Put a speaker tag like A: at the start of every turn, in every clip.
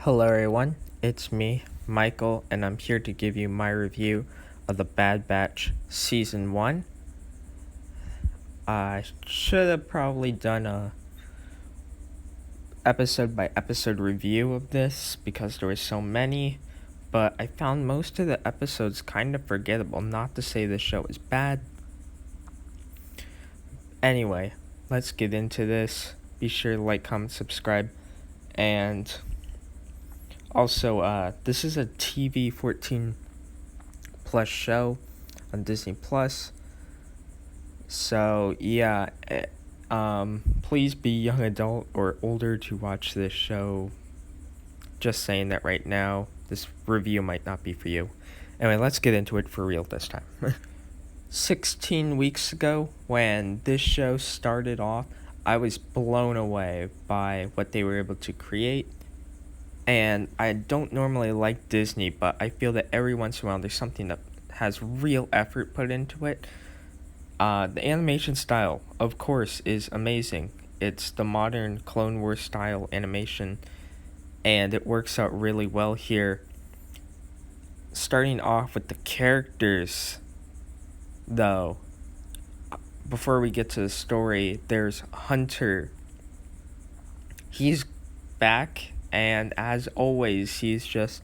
A: Hello, everyone. It's me, Michael, and I'm here to give you my review of The Bad Batch Season 1. I should have probably done a episode by episode review of this because there were so many, but I found most of the episodes kind of forgettable. Not to say the show is bad. Anyway, let's get into this. Be sure to like, comment, subscribe, and also, this is a TV 14 plus show on Disney Plus. So yeah, please be young adult or older to watch this show. Just saying that right now, this review might not be for you. Anyway, let's get into it for real this time. 16 weeks ago, when this show started off, I was blown away by what they were able to create. And I don't normally like Disney, but I feel that every once in a while there's something that has real effort put into it. The animation style, of course, is amazing. It's the modern Clone Wars style animation, and it works out really well here. Starting off with the characters, though, before we get to the story, there's Hunter. He's back, and as always, he's just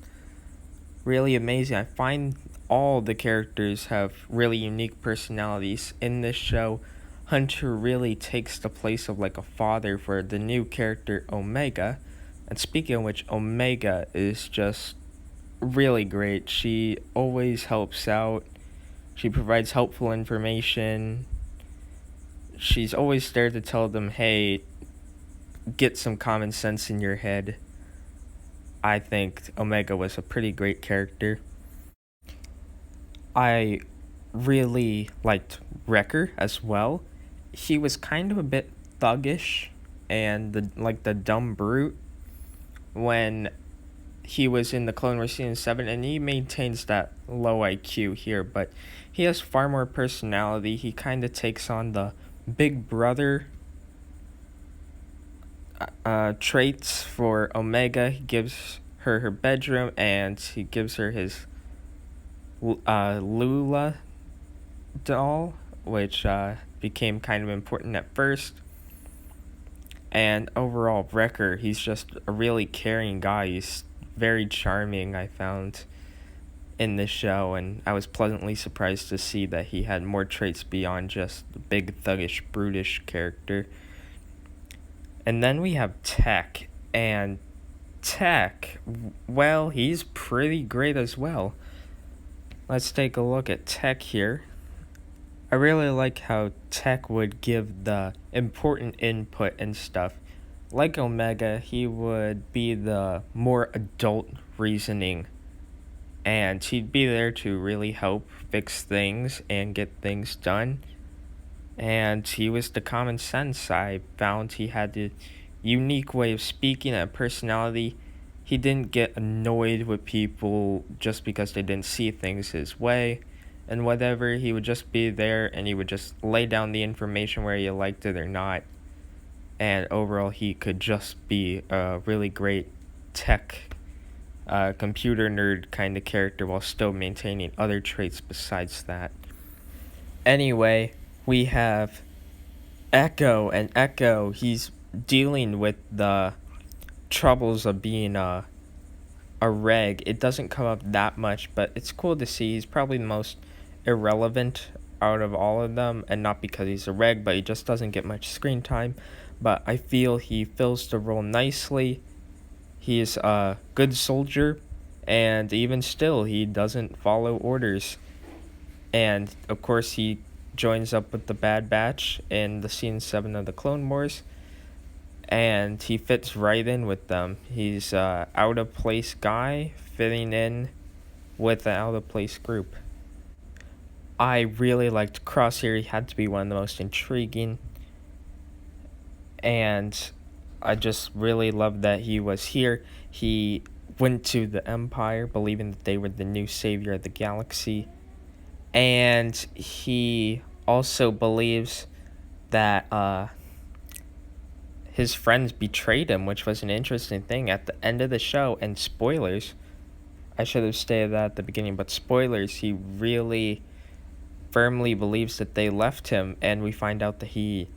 A: really amazing. I find all the characters have really unique personalities. In this show, Hunter really takes the place of like a father for the new character Omega. And speaking of which, Omega is just really great. She always helps out. She provides helpful information. She's always there to tell them, hey, get some common sense in your head. I think Omega was a pretty great character. I really liked Wrecker as well. He was kind of a bit thuggish and the dumb brute when he was in the Clone Wars Season 7, and he maintains that low IQ here, but he has far more personality. He kind of takes on the big brother traits for Omega. He gives her bedroom, and he gives her his Lula doll, which became kind of important at first. And overall, Wrecker, he's just a really caring guy. He's very charming, I found, in this show, and I was pleasantly surprised to see that he had more traits beyond just the big, thuggish, brutish character. And then we have Tech, and Tech, well, he's pretty great as well. Let's take a look at Tech here. I really like how Tech would give the important input and stuff. Like Omega, he would be the more adult reasoning, and he'd be there to really help fix things and get things done. And he was the common sense. I found he had the unique way of speaking and personality. He didn't get annoyed with people just because they didn't see things his way and whatever. He would just be there, and he would just lay down the information whether you liked it or not. And overall, he could just be a really great tech, computer nerd kind of character while still maintaining other traits besides that. Anyway, we have Echo, and Echo, he's dealing with the troubles of being a reg. It doesn't come up that much, but it's cool to see. He's probably the most irrelevant out of all of them, and not because he's a reg, but he just doesn't get much screen time. But I feel he fills the role nicely. He's a good soldier, and even still, he doesn't follow orders. And of course, he joins up with the Bad Batch in the Season 7 of the Clone Wars, and he fits right in with them. He's a out-of-place guy fitting in with an out-of-place group. I really liked Crosshair. He had to be one of the most intriguing, and I just really loved that he was here. He went to the Empire believing that they were the new savior of the galaxy, and he also believes that his friends betrayed him, which was an interesting thing at the end of the show. And spoilers, I should have stated that at the beginning, but spoilers, he really firmly believes that they left him, and we find out that he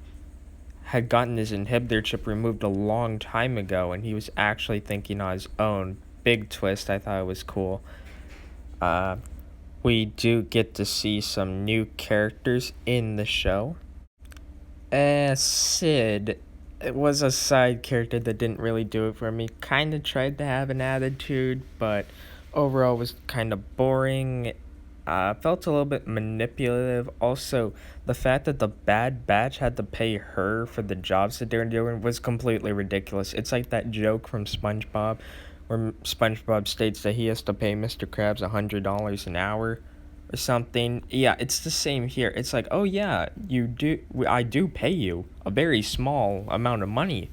A: had gotten his inhibitor chip removed a long time ago, and he was actually thinking on his own. Big twist. I thought it was cool. We do get to see some new characters in the show. Sid, it was a side character that didn't really do it for me. Kind of tried to have an attitude, but overall was kind of boring. Felt a little bit manipulative. Also, the fact that the Bad Batch had to pay her for the jobs that they were doing was completely ridiculous. It's like that joke from SpongeBob where SpongeBob states that he has to pay Mr. Krabs $100 an hour or something. Yeah, it's the same here. It's like, oh yeah, I do pay you a very small amount of money,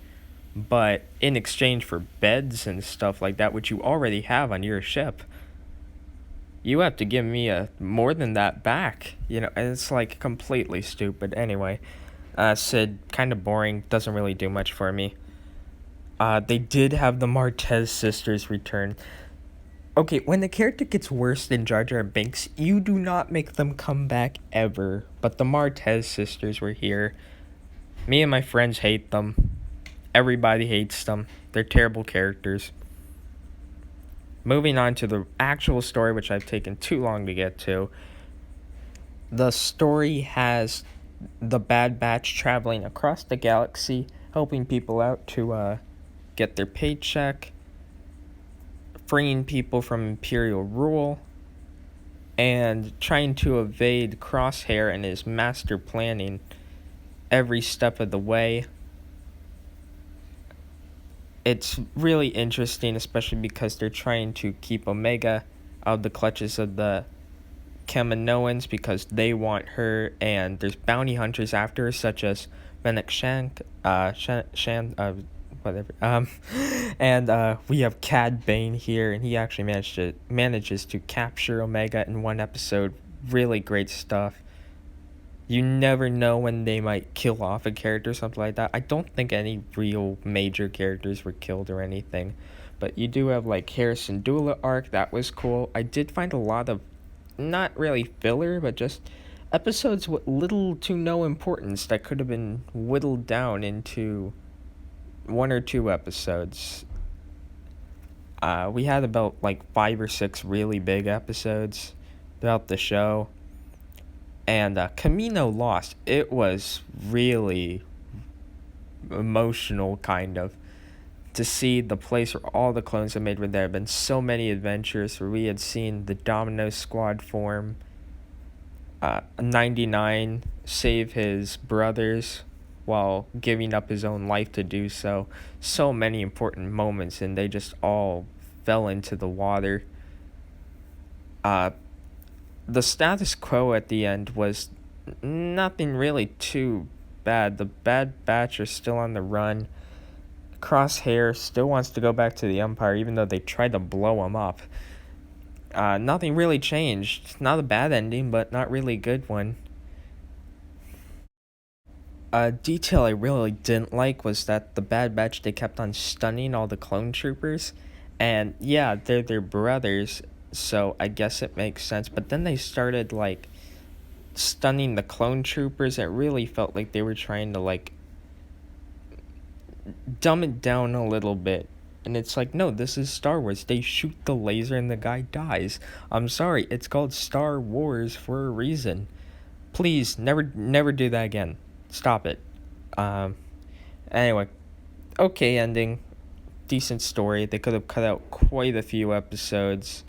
A: but in exchange for beds and stuff like that, which you already have on your ship, you have to give me more than that back. And it's like completely stupid. Anyway, Sid, kind of boring, doesn't really do much for me. They did have the Martez sisters return. Okay, when the character gets worse than Jar Jar Binks, you do not make them come back ever. But the Martez sisters were here. Me and my friends hate them. Everybody hates them. They're terrible characters. Moving on to the actual story, which I've taken too long to get to. The story has the Bad Batch traveling across the galaxy, helping people out to get their paycheck, freeing people from Imperial rule, and trying to evade Crosshair and his master planning every step of the way. It's really interesting, especially because they're trying to keep Omega out of the clutches of the Kaminoans because they want her, and there's bounty hunters after her, such as Fennec Shank, whatever. And we have Cad Bane here, and he actually manages to capture Omega in one episode. Really great stuff. You never know when they might kill off a character or something like that. I don't think any real major characters were killed or anything. But you do have like Harrison Dula arc. That was cool. I did find a lot of, not really filler, but just episodes with little to no importance that could have been whittled down into 1 or 2 episodes. We had about like 5 or 6 really big episodes throughout the show. And Camino Lost, it was really emotional, kind of, to see the place where all the clones are made, where there have been so many adventures, where we had seen the Domino Squad form, 99 save his brothers while giving up his own life to do so. So many important moments, and they just all fell into the water. The status quo at the end was nothing really too bad. The Bad Batch are still on the run. Crosshair still wants to go back to the Empire, even though they tried to blow him up. Nothing really changed. Not a bad ending, but not really a good one. A detail I really didn't like was that the Bad Batch, they kept on stunning all the clone troopers. And yeah, they're their brothers, so I guess it makes sense. But then they started like stunning the clone troopers. It really felt like they were trying to like dumb it down a little bit. And it's like, no, this is Star Wars. They shoot the laser and the guy dies. I'm sorry, it's called Star Wars for a reason. Please, never do that again. Stop it. Anyway, okay ending. Decent story. They could have cut out quite a few episodes,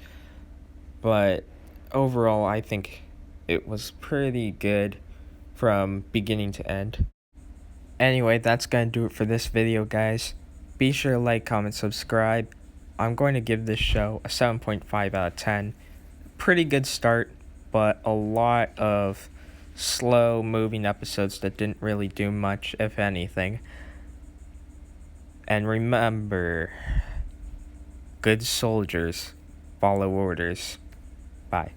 A: but overall I think it was pretty good from beginning to end. Anyway, that's gonna do it for this video, guys. Be sure to like, comment, subscribe. I'm going to give this show a 7.5 out of 10. Pretty good start, but a lot of slow moving episodes that didn't really do much, if anything. And remember, good soldiers follow orders. Bye.